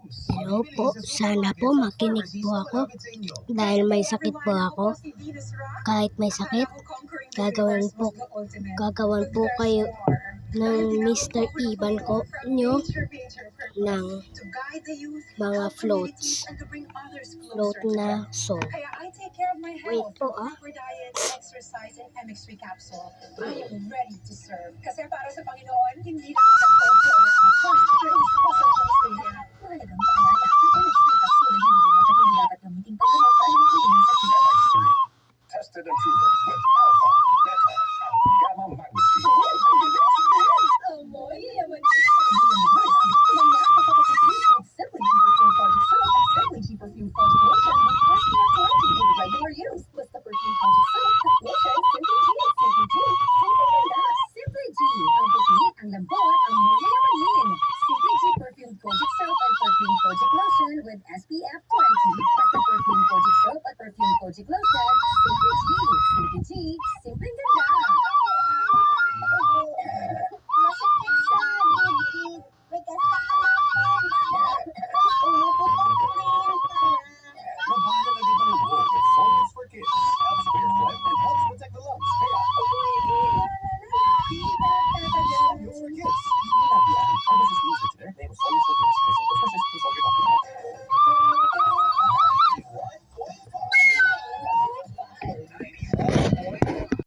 Hello po, sana po makinig po ako dahil may sakit po ako. Kahit may sakit, gagawan po kayo ng Mr. Ivan ko nyo ng mga floats. Float na song. Wait po Exercise and MX3 capsule. I am ready to serve. Kasi para sa Panginoon, hindi lang mahalagang paalala. Ang MX3 capsule ay hindi mo hindi dapat gamitin paggamot sa anumang uri ng sakit. Tested and proven with alpha, beta, and gamma magnitude. Amoy, yaman Simply Cheap Perfume Project Soap and Simply Cheap Perfume Project Lotion with SPF 20 for regular use. Basta Perfume Project Soap at Lotion, Simply G, Simply G, Simply Ganda, Simply G. Ang pagpili, ang lambot, ang mayayamanin. Simply G Perfume Project Soap and Perfume Project Lotion with SPF 20.